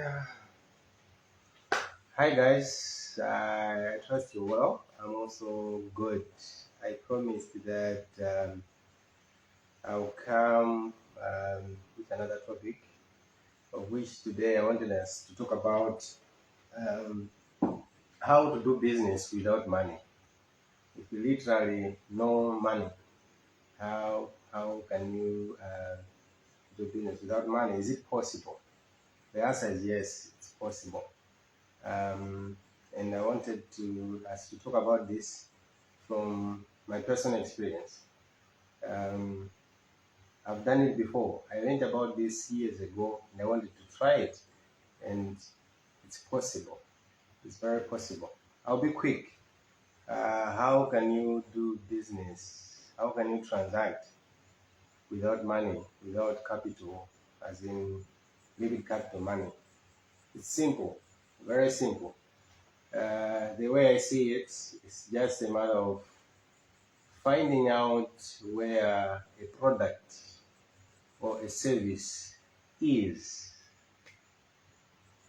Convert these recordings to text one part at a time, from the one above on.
Yeah. Hi guys, I trust you well. I'm also good. I promised that I'll come with another topic, of which today I wanted us to talk about um, how to do business without money. If you literally no money, how can you do business without money? Is it possible? The answer is yes, it's possible. Um, and I wanted us to talk about this from my personal experience. Um, I've done it before. I learned about this years ago and I wanted to try it, and it's possible. It's very possible. I'll be quick. How can you do business? How can you transact without money, without capital, as in liquid capital money? It's simple, very simple. The way I see it, it's just a matter of finding out where a product or a service is.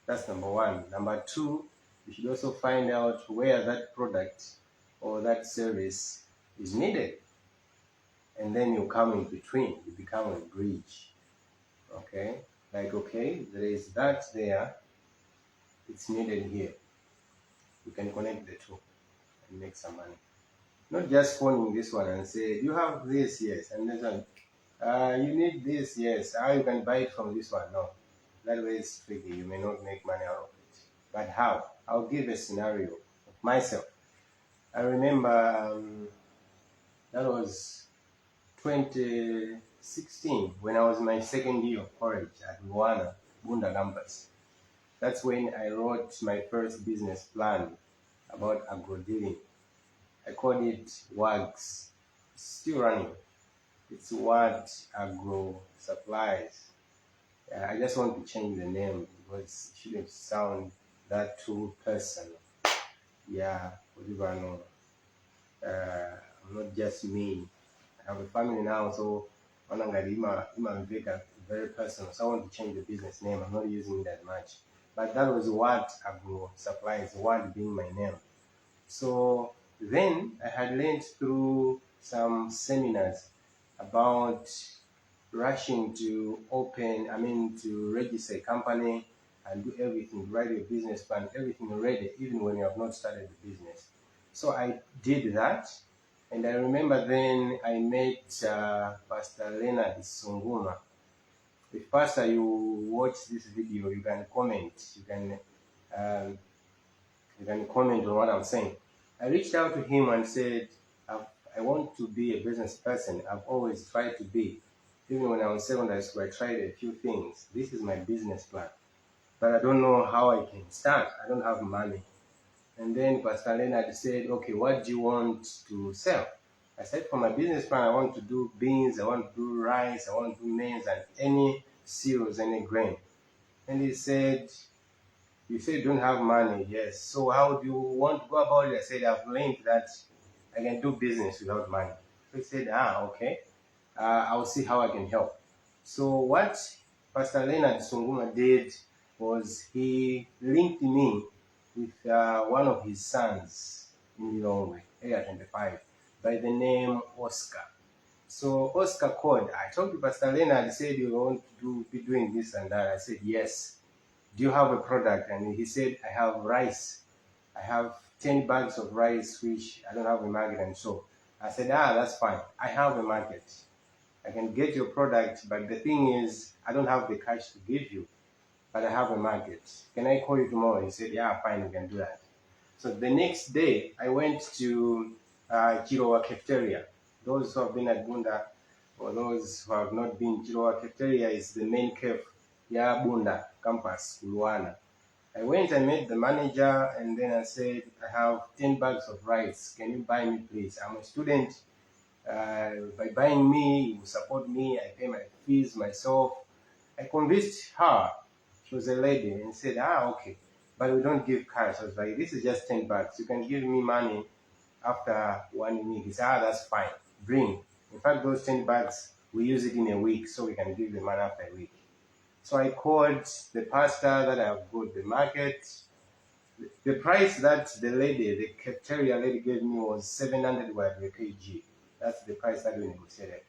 That's number one. Number two, you should also find out where that product or that service is needed. And then you come in between, you become a bridge. Okay? Like, okay, there is that there, it's needed here. You can connect the two and make some money. Not just phoning this one and say, you have this, yes, and this one. You need this, yes. How you can buy it from this one? No. That way it's tricky. You may not make money out of it. But how? I'll give a scenario of myself. I remember that was 2016 when I was in my second year of college at Luana, Bunda campus. That's when I wrote my first business plan about agro dealing. I called it WAGS. It's still running. It's What Agro Supplies. I just want to change the name because it shouldn't sound that too personal. Yeah, whatever I know. I'm not just me. I have a family now, so I'm very personal. So I want to change the business name. I'm not using it that much. But that was What Agro Supplies, What being my name. So then I had learned through some seminars about rushing to to register a company and do everything, write your business plan, everything ready, even when you have not started the business. So I did that, and I remember then I met Pastor Leonard Sunguma. If Pastor, you watch this video, you can comment. Um, you can comment on what I'm saying. I reached out to him and said, I want to be a business person. I've always tried to be. Even when I was in secondary school, I tried a few things. This is my business plan. But I don't know how I can start. I don't have money. And then Pastor Leonard said, okay, what do you want to sell? I said, for my business plan, I want to do beans, I want to do rice, I want to do maize, and any cereals, any grain. And he said, you say you don't have money, yes. So how do you want to go about it? I said, I've learned that I can do business without money. So he said, okay. I'll see how I can help. So what Pastor Leonard Sunguma did was he linked me with one of his sons in Lilongwe, area 25, by the name Oscar. So Oscar called. I talked to Pastor Leonard, said you want to be doing this and that. I said, yes. Do you have a product? And he said, I have rice. I have 10 bags of rice, which I don't have a market. And so I said, that's fine. I have a market. I can get your product, but the thing is, I don't have the cash to give you, but I have a market. Can I call you tomorrow? He said, yeah, fine, we can do that. So the next day, I went to Chirowa Cafeteria. Those who have been at Bunda, or those who have not been, Chirowa Cafeteria is the main cafe, Bunda campus, Luana. I went and met the manager, and then I said, I have 10 bags of rice. Can you buy me, please? I'm a student. By buying me, you support me, I pay my fees myself. I convinced her, she was a lady, and said, okay, but we don't give cash. I was like, this is just 10 bucks. You can give me money after 1 week. He said, that's fine, bring. In fact, those 10 bucks, we use it in a week, so we can give the money after a week. So I called the pastor that I've got the market. The price that the cafeteria lady gave me was 700 per kg. That's the price that we negotiated.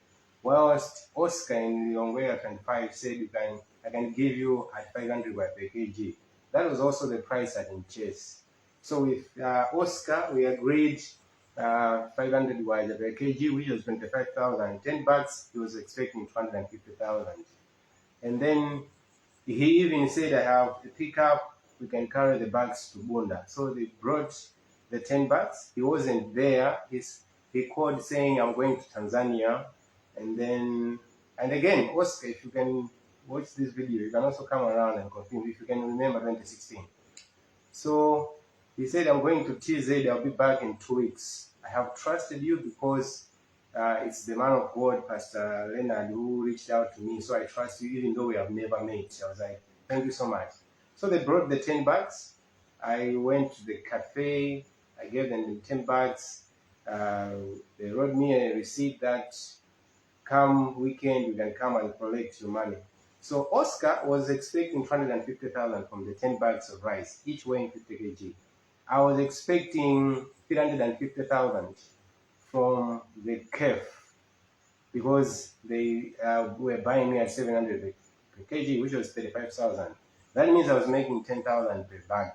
Whilst Oscar in Longwea 25 said I can give you at 500 per kg. That was also the price at in Chase. So with Oscar, we agreed 500 per kg, which was 25,000. $10, he was expecting 250,000. And then he even said, I have a pickup, we can carry the bags to Bunda. So they brought the 10 bags. He wasn't there. He called saying, I'm going to Tanzania. And again, Oscar, if you can watch this video, you can also come around and confirm if you can remember 2016. So he said, I'm going to TZ, I'll be back in 2 weeks. I have trusted you because it's the man of God, Pastor Leonard, who reached out to me. So I trust you, even though we have never met. I was like, thank you so much. So they brought the 10 bags. I went to the cafe. I gave them the 10 bags. They wrote me a receipt that come weekend, you can come and collect your money. So Oscar was expecting 250,000 from the 10 bags of rice, each weighing 50 kg. I was expecting 350,000 from the KEF because they were buying me at 700 per kg, which was 35,000. That means I was making 10,000 per bag.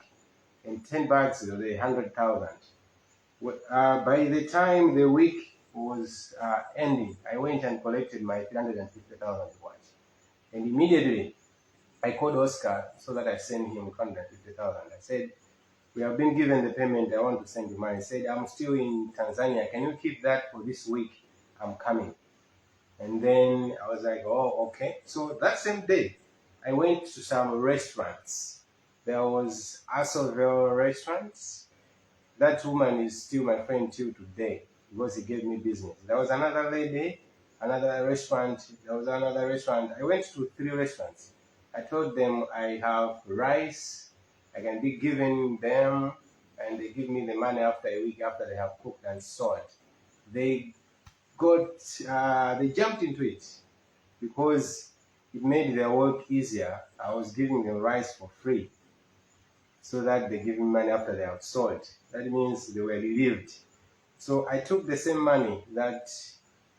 And 10 bags is 100,000. By the time the week was ending, I went and collected my 350,000 watch. And immediately, I called Oscar so that I sent him 250,000. I said, we have been given the payment, I want to send you money. He said, I'm still in Tanzania. Can you keep that for this week? I'm coming. And then I was like, oh, okay. So that same day, I went to some restaurants. There was Asoville restaurants. That woman is still my friend till today because he gave me business. There was another lady, another restaurant. There was another restaurant. I went to 3 restaurants. I told them I have rice. I can be giving them, and they give me the money after a week after they have cooked and sold. They jumped into it because it made their work easier. I was giving them rice for free, so that they give me money after they have sold. That means they were relieved. So I took the same money that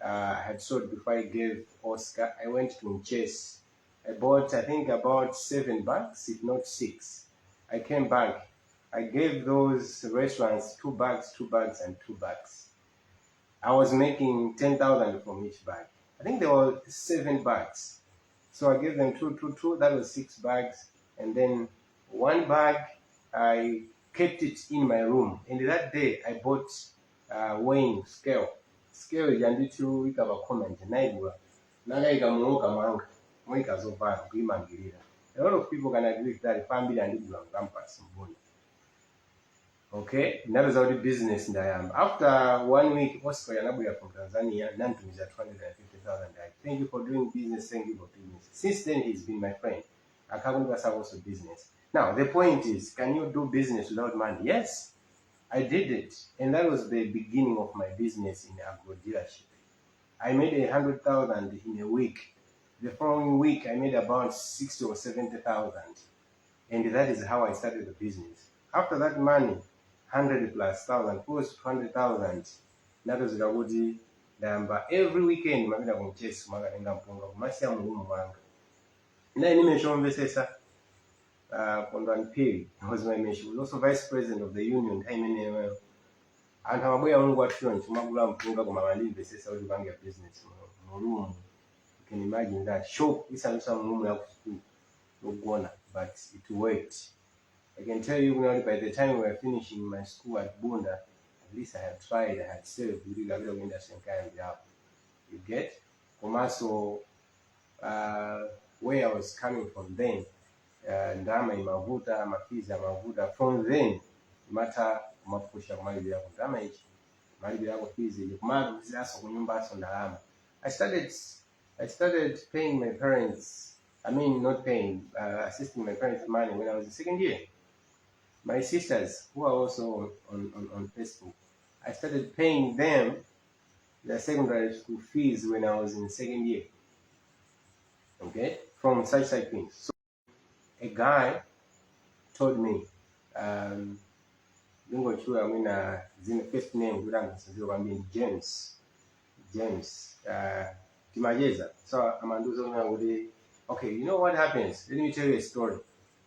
I had sold before I gave Oscar. I went to Chase. I bought, I think, about 7 bags, if not 6. I came back. I gave those restaurants 2 bags, 2 bags, and 2 bags. I was making 10,000 from each bag. I think there were 7 bags. So I gave them 2. That was 6 bags. And then 1 bag, I kept it in my room. And that day, I bought weighing scale. Scale yanditu ikaba comment naigwa. Nagaiga muoka manga. Mwika zovana kuimangirira. A lot of people can agree with that. Family and igwa campus mboni. Okay, that was how the business in Diam. After 1 week, Oscar Yanabuya from Tanzania, Nantumiza 250,000. Thank you for doing business, thank you for business. Since then, he's been my friend. Akabuga also business. Now, the point is, can you do business without money? Yes, I did it. And that was the beginning of my business in agro dealership. I made 100,000 in a week. The following week, I made about 60 or 70,000. And that is how I started the business. After that money, 100 plus thousand, close to 200,000. That was the number. Every weekend, I'm going to chase Magalinga Punga, Masia Mumu Manga. And then I mentioned Kondan Piri was my mention. He was also vice president of the union, MNML. And I'm aware of what you're doing. Magula Punga, Mamali, the Sessa Banga business. You can imagine that. Show is some room to but it worked. I can tell you now, by the time we were finishing my school at Bunda, at least I had tried, I had saved with the industry and kind of job. You get? Komaso, where I was coming from then, Ndama Imavuta, Mafiza Mavuta, from then, matter Mafusha Malibia damage, Malibia Fizi, Kumar Zaso Nyumba Sondalama. I started paying my parents, not paying, assisting my parents money when I was in 2nd year. My sisters, who are also on Facebook, I started paying them their secondary school fees when I was in 2nd year. Okay? from such things. So a guy told me, first name James Timajeza. So I'm okay, you know what happens? Let me tell you a story.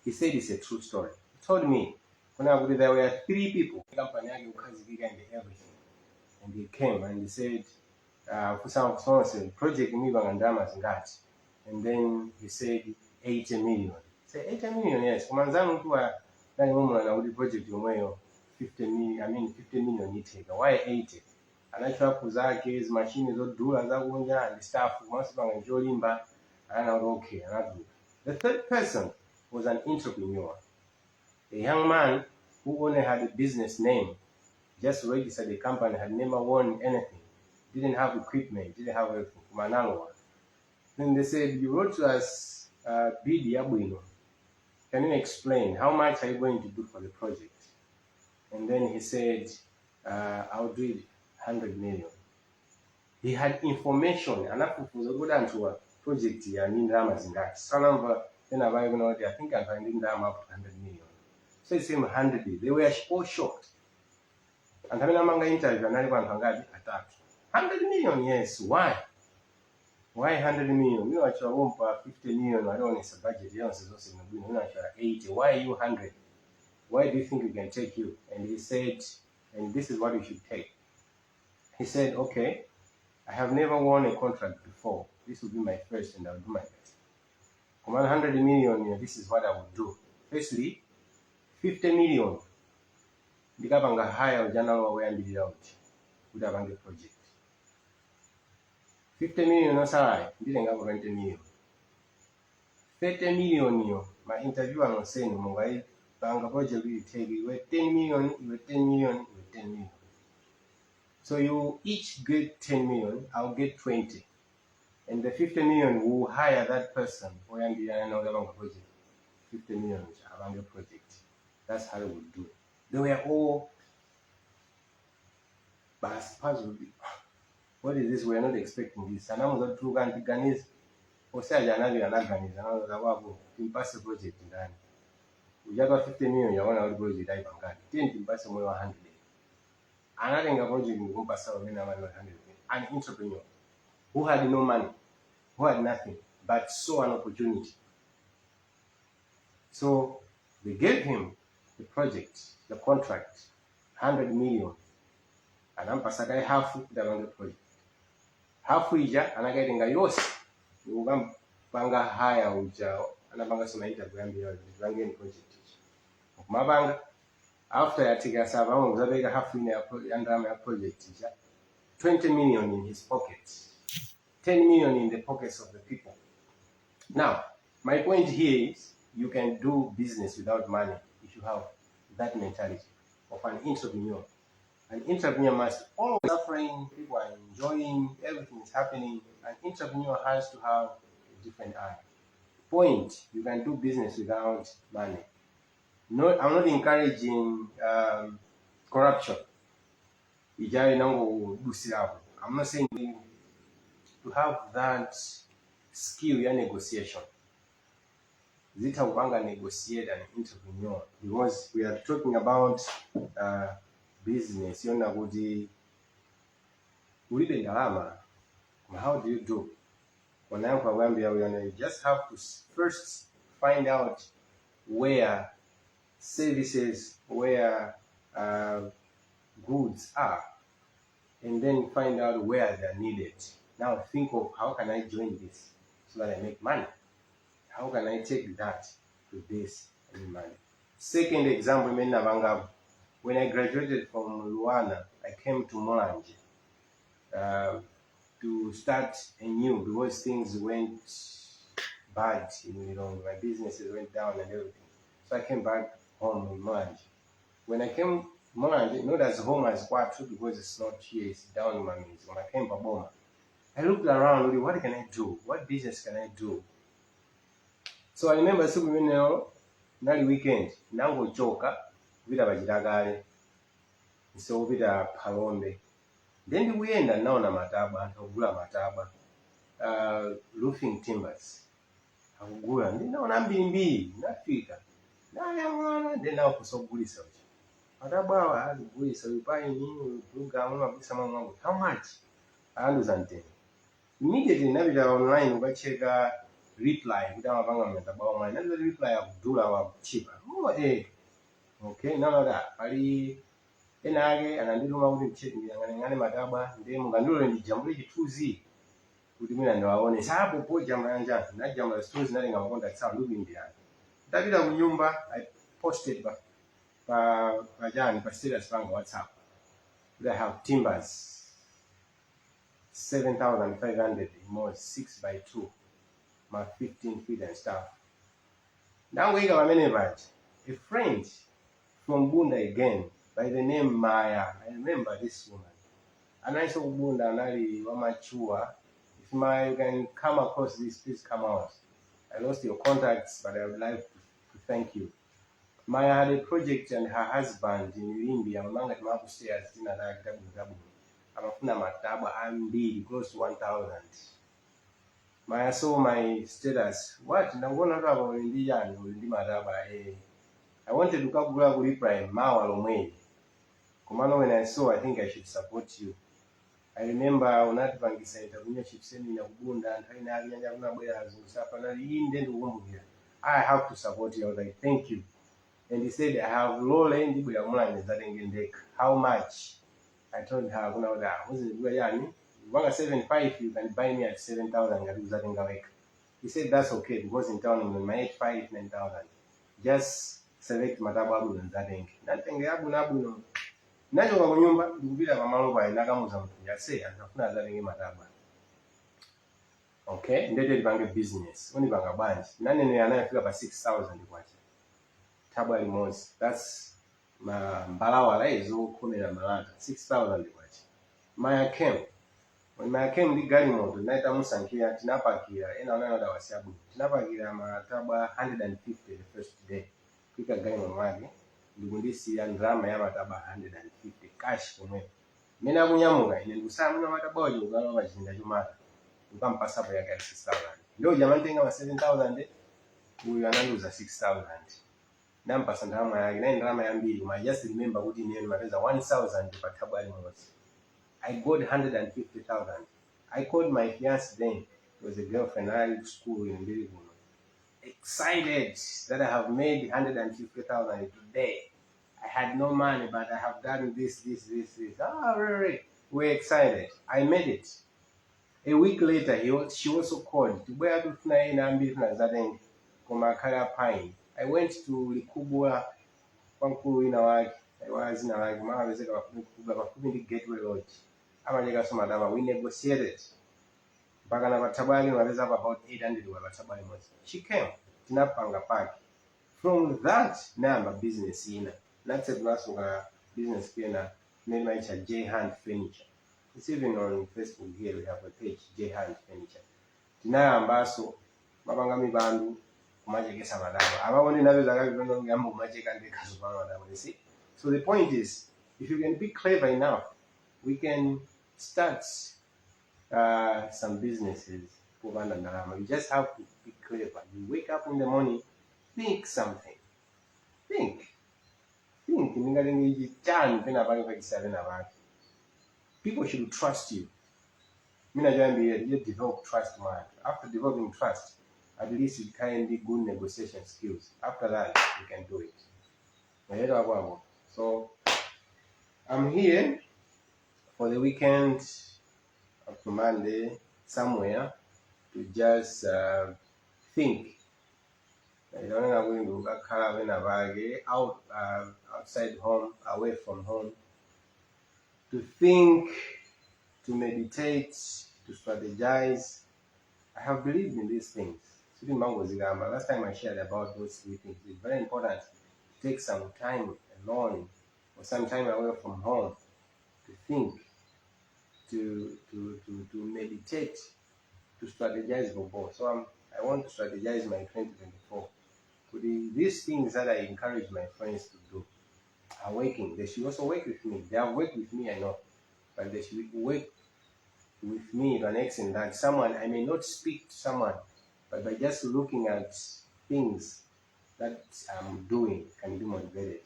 He said it's a true story. He told me when there were 3 people in the company and everything. And they came and they said, for some project and then he said 80 million. Say 80 million, yes. Kumanzanu tu nani mumu na uli project umweyo 50 million, 50 million iteka. Why 80? Anachoapu zake, his machine zo dula za unja and stuff. Once banga jolimba, okay. The third person was an entrepreneur. A young man who only had a business name, just registered the company, had never won anything, didn't have equipment, didn't have everything. Then they said, you wrote to us, Bidi Abuino. Can you explain how much are you going to do for the project? And then he said, I'll do it 100 million. He had information, and that was a good answer to a project here in Ramazingati. So then I think I'm finding them up to 100 million. So it's 100. They were all shocked. And I mean, among the interview, and I attacked. 100 million, yes. Why? Why 100 million? You know, actually, I want 50 million. I don't need a budget. You know, 80. Why are you 100? Why do you think we can take you? And he said, and this is what you should take. He said, okay, I have never won a contract before. This will be my first, and I'll do my best. Command 100 million, this is what I will do. Firstly, 50 million. Ndikapanga hire general way and out. Would have a project. 50 million no salary, didn't have 20 million. 30 million, my interviewer was saying, Mungai, Banga project will take you 10 million, you 10 million, you 10 million. So you each get 10 million, I'll get 20. And the 50 million will hire that person for another project. 50 million around your project. That's how we would do it. They were all, but what is this? We are not expecting this. And I'm going to go to Ghanese. Or say, I'm not Ghanese. I'm going to impossible project in that. We got 50 million, you want to go to the dive and 10 impossible 100. Another project in Gumpasa, 100. An entrepreneur who had no money, who had nothing, but saw an opportunity. So they gave him the project, the contract, 100 million. And I'm passing half the project. Half ija anagaitenga yose ukambanga haya uja anabanga soma interview yambira zangeni project kumabanga after yatika sava uzabeka half in ya project ija 20 million in his pocket, 10 million in the pockets of the people. Now my point here is you can do business without money if you have that mentality of an entrepreneur. An entrepreneur must always be suffering, people are enjoying, everything is happening. An entrepreneur has to have a different eye. Point, you can do business without money. No, I'm not encouraging corruption. I'm not saying to have that skill in negotiation. Zita Ubanga negotiate an entrepreneur because we are talking about business. How do you do? You just have to first find out where services, where goods are, and then find out where they're needed. Now think of how can I join this so that I make money? How can I take that to this and money? Second example, when I graduated from Luana, I came to Mulanje to start anew because things went bad. My businesses went down and everything. So I came back home in Mulanje. When I came Mulanje, not as home as Kwatu because it's not here, it's down in Mamizi. When I came to Boma, I looked around, what can I do? What business can I do? So I remember nali weekend, nango choka, vita bajidagale, so vita palombe. Then we end up now na mataba, ogula mataba, roofing timbers. akugula ndinaona mbirimbiri nafika nayang'ana then nakusa okugulisa uti matabwa aligulisa upaini program mabisa mwangu how much alanduza nteni immediately napita online ukacheka reply kuti amapanga matabwa omwe nazo reply akudula wa cheaper okay naloda pali ena ake anandituma kuti mcheki ndiyang'aneng'ane matabwa ndi mukandilole ndijambule chithunzi kuti mwina ndiwaone sapo po jamba yanja najamba chithunzi nalenga makonda sawa ndikuimbirana ndapita ku nyumba I posted pa status panga WhatsApp that I have timbers 7,500 more 6x2 my 15 feet and stuff. Now we got a friend from Bunda again by the name Maya. I remember this woman. And I saw Bunda and I Wamachua. If Maya, you can come across this, please come out. I lost your contacts, but I would like to thank you. Maya had a project and her husband in Limbi. I'm going to upstairs. Amafuna matabwa ambili close to 1,000. Maya saw my status. What? Ndangona ndo aba ndi yani ndi matabwa I wanted to kagula ku reply mawa lomwe. Kumano when I saw I think I should support you. I remember unatipangisa interview seminar kubunda nthawi nali nyanja kunabwera azusapa nali inde ndikukumbukira. I have to support you. I was like thank you. And he said I have low land ndibwera mulanje zatengendeka. How much? I told her, yani, 175, you can buy me at 7,000. He said that's okay because in town in my 5 9,000. Just select matababu and that thing. Nothing abu nabu. Nacho kwa nyumba ndikupita pamalo pa inakamuza mtunja say andafuna that thing mataba. Okay, ndete lipange business. Oni banga banje. Nani ne anayefika pa 6,000 kwacha. Tabwa limozi. That's mbalawa laizo komera malata 6,000 kwacha. Maya came. When Maya came ndi gali moto naita musankhira tinapakira ena onayoda wasiabu. Tinapakira matabwa 150 the first day. Kwika gali moto wake ndikundisi ya ndrama ya matabwa 150 cash komwe. Mena kunyamuka ine ndikusamuna matabwa ojo ngalo wachinda chumata. Ukampasa pa yake 6,000. Ndio jamani tenga 7,000 uyu ananduza 6,000. Nampasa ndrama yake na ndrama ya mbili. I just remember kuti ine mapeza 1,000 pa tabwa limozi. I got 150,000. I called my fiancé then. It was a girlfriend I went to school in Bilibino. Excited that I have made 150,000 today. I had no money, but I have done this. Ah, really? We're excited. I made it. A week later, she also called. To where to fly in Komakara Pine. I went to Likubwa, Pankuru in Awag. I was in Awag. Mama was the Gateway Lodge. We negotiated. About 800. She came. Tinapanga Park. From that number business in that's a glass of business piano made my J Hand Furniture. It's even on Facebook here we have a page J Hand Furniture. Tina ambaso mabangami bandu kumajekesa madaba. Abawone nabe zakabibono ngambo kumajeka ndekazo madaba. You see? So the point is, if you can be clever enough, we can start some businesses. You just have to be clever. You wake up in the morning, think something. Think. People should trust you. You develop trust. After developing trust, at least you can be good negotiation skills. After that, you can do it. So, I'm here for the weekend up to Monday, somewhere, to just think. I don't know when to go outside home, away from home, to think, to meditate, to strategize. I have believed in these things. Last time I shared about those three things. It's very important to take some time alone or some time away from home to think, to meditate, to strategize for both. So I want to strategize my 2024. These things that I encourage my friends to do are working. They should also work with me. They have worked with me, I know, but they should work with me to an extent that I may not speak to someone, but by just looking at things that I'm doing can be motivated.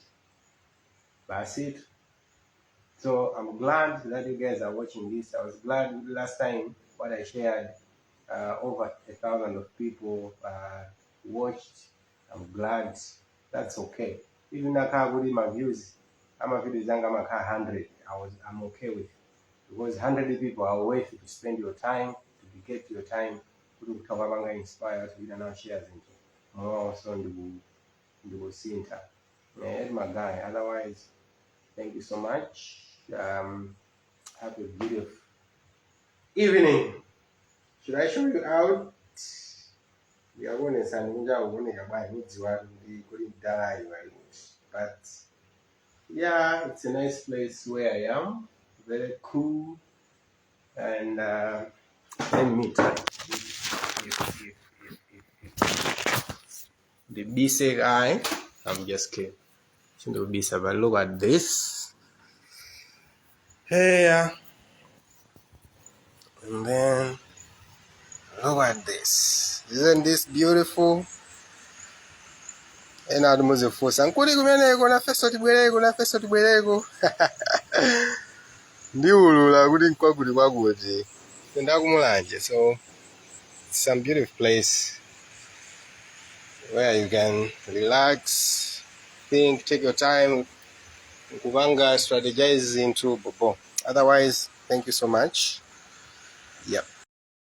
That's it. So I'm glad that you guys are watching this. I was glad last time what I shared, over 1,000 of people watched. I'm glad. That's okay. Even if I would my views, I'm a videos I'm 100. I'm okay with it. Because 100 people are worth to spend your time, to dedicate your time, to inspire to be now shares into more also in the center. Yeah, my guy. Otherwise, thank you so much. Have a beautiful evening. Should I show you out? We are going to send but yeah, it's a nice place where I am. Very cool. And let me try. The basic eye, I'm just kidding. The basic, but look at this. Hey, and then look at this. Isn't this beautiful? And now the music force. And could you go na festo tibwerego. Ndiulula kuti nkwakuti kwakuti. Ndakumulanje. So it's some beautiful place where you can relax, think, take your time, Kuvanga strategize into Bobo. Otherwise, thank you so much. Yep.